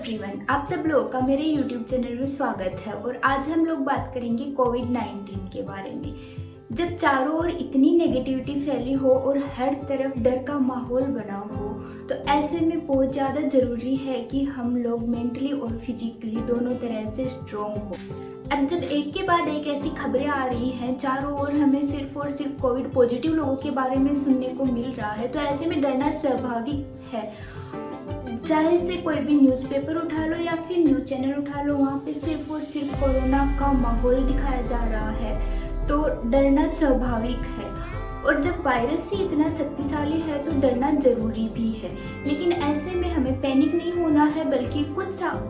Everyone, आप सब लोगों का मेरे YouTube चैनल में स्वागत है। और आज हम लोग बात करेंगे कोविड-19 के बारे में। जब चारों ओर इतनी नेगेटिविटी फैली हो और हर तरफ डर का माहौल बना हो, तो ऐसे में बहुत ज़्यादा ज़रूरी है कि हम लोग मेंटली और फिजिकली दोनों तरह से स्ट्रॉन्ग हो। अब जब एक के बाद एक ऐसी खबरें आ रही हैं, चारों ओर हमें सिर्फ और सिर्फ कोविड पॉजिटिव लोगों के बारे में सुनने को मिल रहा है, तो ऐसे में डरना स्वाभाविक है। चाहे से कोई भी न्यूज़पेपर उठा लो या फिर न्यूज़ चैनल उठा लो, वहाँ पे सिर्फ और सिर्फ कोरोना का माहौल दिखाया जा रहा है, तो डरना स्वाभाविक है। और जब वायरस ही इतना शक्तिशाली है तो डरना जरूरी भी है, लेकिन ऐसे में हमें पैनिक नहीं होना है, बल्कि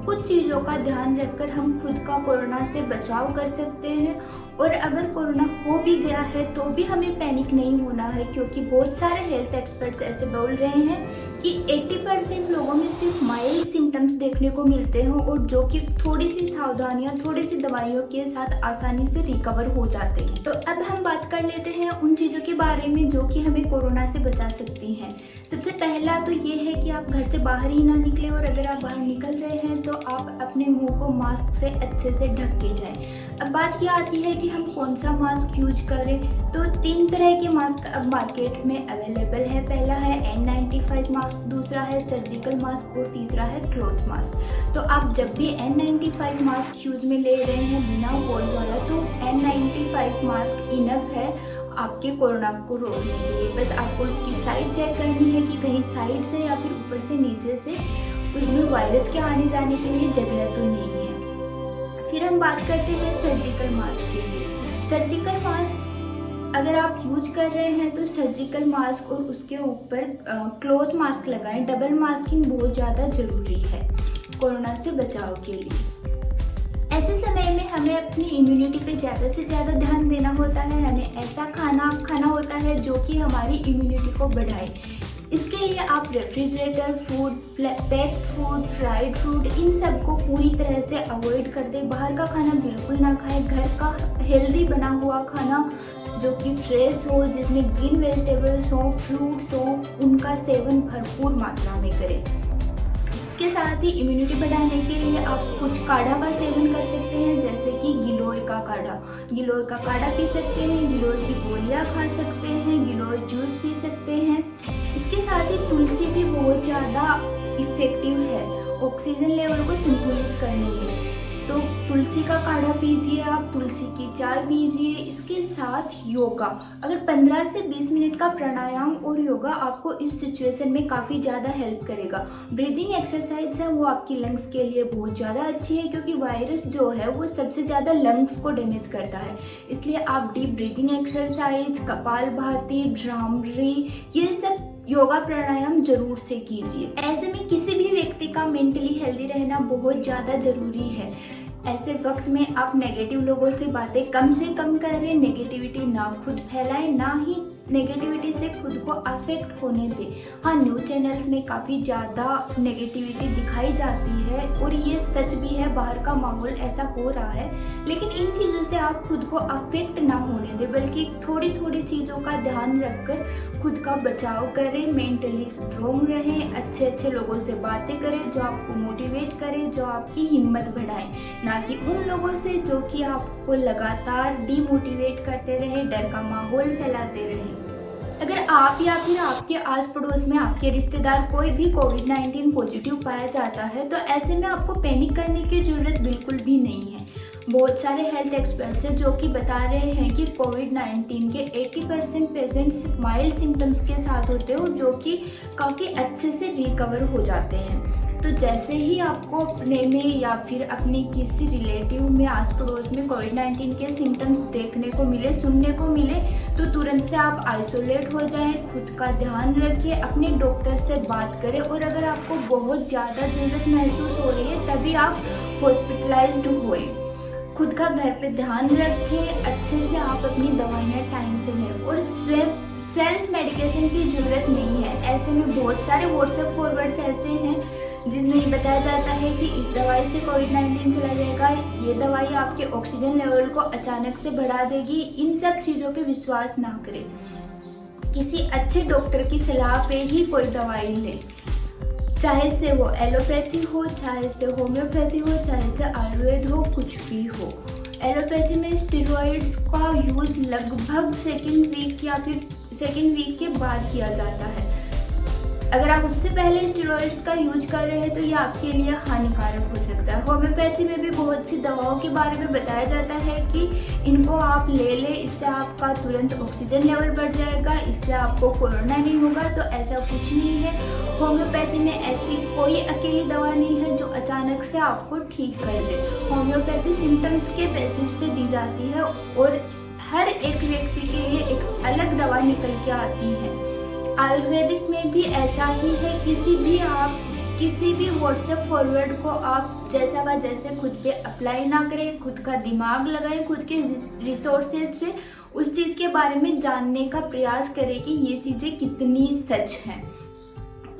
कुछ चीज़ों का ध्यान रखकर हम खुद का कोरोना से बचाव कर सकते हैं। और अगर कोरोना हो भी गया है तो भी हमें पैनिक नहीं होना है, क्योंकि बहुत सारे हेल्थ एक्सपर्ट्स ऐसे बोल रहे हैं कि 80% लोगों में सिर्फ माइल्ड सिम्टम्स देखने को मिलते हैं, और जो कि थोड़ी सी सावधानियां, थोड़ी सी दवाइयों के साथ आसानी से रिकवर हो जाते हैं। तो अब हम बात कर लेते हैं उन चीज़ों के बारे में जो कि हमें कोरोना से बचा सकती हैं। सबसे पहला तो ये है कि आप घर से बाहर ही ना निकले, और अगर आप बाहर निकल रहे हैं तो आप अपने मुंह को मास्क से अच्छे से ढक के जाएं। अब बात यह आती है कि हम कौन सा मास्क यूज करें, तो 3 तरह के मास्क अब मार्केट में अवेलेबल है। पहला है N95 मास्क, दूसरा है सर्जिकल मास्क और तीसरा है क्लॉथ मास्क। तो आप जब भी N95 मास्क यूज में ले रहे हैं बिना होल वाला, तो N95 मास्क इनफ है आपके कोरोना को रोकने के लिए। बस आपको उसकी साइड चेक करनी है कि कहीं साइड से या फिर ऊपर से नीचे से उसमें वायरस के आने जाने के लिए जगह तो नहीं है। फिर हम बात करते हैं सर्जिकल मास्क के लिए। सर्जिकल मास्क अगर आप यूज कर रहे हैं तो सर्जिकल मास्क और उसके ऊपर क्लॉथ मास्क लगाएं। डबल मास्किंग बहुत ज़्यादा ज़रूरी है कोरोना से बचाव के लिए। ऐसे समय में हमें अपनी इम्यूनिटी पे ज़्यादा से ज़्यादा ध्यान देना होता है। हमें ऐसा खाना खाना होता है जो कि हमारी इम्यूनिटी को बढ़ाए। इसके लिए आप refrigerator food, packed food, fried food, इन सब को पूरी तरह से अवॉइड कर दें। बाहर का खाना बिल्कुल ना खाएं। घर का हेल्दी बना हुआ खाना जो कि फ्रेश हो, जिसमें ग्रीन वेजिटेबल्स हो, फ्रूट्स हो, उनका सेवन भरपूर मात्रा में करें। इसके साथ ही इम्यूनिटी बढ़ाने के लिए आप कुछ काढ़ा का सेवन कर सकते हैं, जैसे कि गिलोय का काढ़ा पी सकते हैं, गिलोय की गोलियां खा सकते हैं, गिलोय जूस पी सकते हैं। इसके साथ ही तुलसी भी बहुत ज़्यादा इफेक्टिव है ऑक्सीजन लेवल को संतुलित करने में, तो तुलसी का काढ़ा पीजिए, आप तुलसी की चाय पीजिए। इसके साथ योगा, अगर 15 से 20 मिनट का प्राणायाम और योगा आपको इस सिचुएशन में काफ़ी ज़्यादा हेल्प करेगा। ब्रीदिंग एक्सरसाइज है वो आपकी लंग्स के लिए बहुत ज़्यादा अच्छी है, क्योंकि वायरस जो है वो सबसे ज़्यादा लंग्स को डैमेज करता है। इसलिए आप deep breathing exercise, kapalbhati, bhramari, ये सब योगा प्राणायाम जरूर से कीजिए। ऐसे में किसी भी व्यक्ति का मेंटली हेल्दी रहना बहुत ज़्यादा ज़रूरी है। ऐसे वक्त में आप नेगेटिव लोगों से बातें कम से कम करें। नेगेटिविटी ना खुद फैलाएं, ना ही नेगेटिविटी से खुद को अफेक्ट होने दें। हाँ, न्यूज़ चैनल्स में काफ़ी ज़्यादा नेगेटिविटी दिखाई जाती है और ये सच भी है, बाहर का माहौल ऐसा हो रहा है, लेकिन इन चीज़ों से आप खुद को अफेक्ट ना होने दें, बल्कि थोड़ी थोड़ी चीज़ों का ध्यान रखकर खुद का बचाव करें। मेंटली स्ट्रॉन्ग रहें, अच्छे लोगों से बातें करें जो आपको मोटिवेट करें, जो आपकी हिम्मत बढ़ाएं, ना कि उन लोगों से जो कि आपको लगातार डीमोटिवेट करते रहे, डर का माहौल फैलाते रहे। अगर आप या फिर आपके आस पड़ोस में आपके रिश्तेदार कोई भी कोविड-19 पॉजिटिव पाया जाता है, तो ऐसे में आपको पैनिक करने की ज़रूरत बिल्कुल भी नहीं है। बहुत सारे हेल्थ एक्सपर्ट्स हैं जो कि बता रहे हैं कि कोविड-19 के 80% पेशेंट्स माइल्ड सिम्टम्स के साथ होते हैं और जो कि काफ़ी अच्छे से रिकवर हो जाते हैं। तो जैसे ही आपको अपने में या फिर अपने किसी रिलेटिव में, आस पड़ोस में कोविड-19 के सिम्टम्स देखने को मिले, सुनने को मिले, तो तुरंत से आप आइसोलेट हो जाएं, खुद का ध्यान रखिए, अपने डॉक्टर से बात करें, और अगर आपको बहुत ज़्यादा ज़रूरत महसूस हो रही है तभी आप हॉस्पिटलाइज्ड होए। खुद का घर पे ध्यान रखें, अच्छे से आप अपनी दवाइयाँ टाइम से लें, और सेल्फ मेडिकेशन की ज़रूरत नहीं है। ऐसे में बहुत सारे व्हाट्सएप फॉरवर्ड्स ऐसे हैं जिसमें ये बताया जाता है कि इस दवाई से कोविड-19 चला जाएगा, ये दवाई आपके ऑक्सीजन लेवल को अचानक से बढ़ा देगी। इन सब चीज़ों पे विश्वास ना करें। किसी अच्छे डॉक्टर की सलाह पे ही कोई दवाई लें। चाहे से वो एलोपैथी हो, चाहे से होम्योपैथी हो, चाहे से आयुर्वेद हो, कुछ भी हो। एलोपैथी में स्टेरॉइड्स का यूज लगभग सेकेंड वीक के बाद किया जाता है। अगर आप उससे पहले स्टेरॉइड्स का यूज कर रहे हैं तो ये आपके लिए हानिकारक हो सकता है। होम्योपैथी में भी बहुत सी दवाओं के बारे में बताया जाता है कि इनको आप ले लें, इससे आपका तुरंत ऑक्सीजन लेवल बढ़ जाएगा, इससे आपको कोरोना नहीं होगा। तो ऐसा कुछ नहीं है। होम्योपैथी में ऐसी कोई अकेली दवा नहीं है जो अचानक से आपको ठीक कर दे। होम्योपैथी सिम्टम्स के बेसिस पे दी जाती है और हर एक व्यक्ति के लिए एक अलग दवा निकल के आती है। आयुर्वेदिक में भी ऐसा ही है। किसी भी व्हाट्सएप फॉरवर्ड को आप जैसा का जैसे खुद पे अप्लाई ना करें, खुद का दिमाग लगाएं, खुद के रिसोर्सेज से उस चीज़ के बारे में जानने का प्रयास करें कि ये चीज़ें कितनी सच हैं,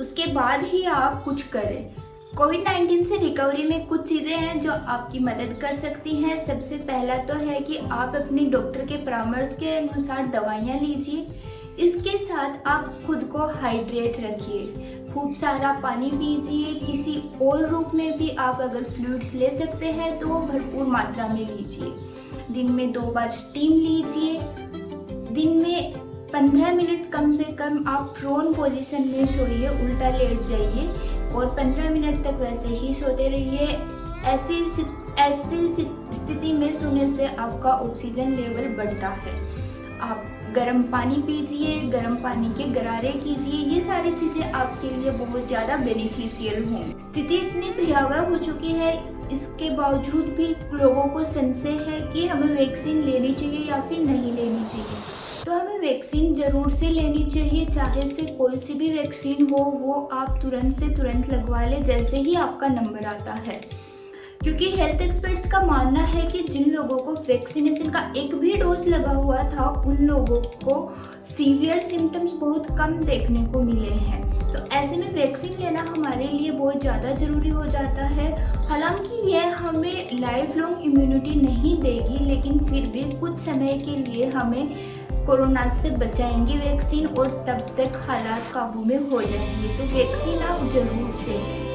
उसके बाद ही आप कुछ करें। कोविड-19 से रिकवरी में कुछ चीज़ें हैं जो आपकी मदद कर सकती हैं। सबसे पहला तो है कि आप अपने डॉक्टर के परामर्श के अनुसार दवाइयाँ लीजिए। इसके साथ आप खुद को हाइड्रेट रखिए, खूब सारा पानी पीजिए। किसी और रूप में भी आप अगर फ्लूइड्स ले सकते हैं तो भरपूर मात्रा में लीजिए। दिन में 2 बार स्टीम लीजिए। दिन में 15 मिनट कम से कम आप प्रोन पोजीशन में सोइए, उल्टा लेट जाइए और 15 मिनट तक वैसे ही सोते रहिए। ऐसी स्थिति में सोने से आपका ऑक्सीजन लेवल बढ़ता है। आप गर्म पानी पीजिए, गर्म पानी के गरारे कीजिए। ये सारी चीज़ें आपके लिए बहुत ज़्यादा बेनिफिशियल हों। स्थिति इतनी भयावह हो चुकी है, इसके बावजूद भी लोगों को संशय है कि हमें वैक्सीन लेनी चाहिए या फिर नहीं लेनी चाहिए। तो हमें वैक्सीन ज़रूर से लेनी चाहिए। चाहे से कोई सी भी वैक्सीन हो, वो आप तुरंत से तुरंत लगवा लें जैसे ही आपका नंबर आता है, क्योंकि हेल्थ एक्सपर्ट्स का मानना है कि जिन लोगों को वैक्सीनेशन का एक भी डोज लगा हुआ था उन लोगों को सीवियर सिम्टम्स बहुत कम देखने को मिले हैं। तो ऐसे में वैक्सीन लेना हमारे लिए बहुत ज़्यादा ज़रूरी हो जाता है। हालांकि यह हमें लाइफ लॉन्ग इम्यूनिटी नहीं देगी, लेकिन फिर भी कुछ समय के लिए हमें कोरोना से बचाएंगे वैक्सीन, और तब तक हालात काबू में हो जाएंगे। तो वैक्सीन आप जरूर से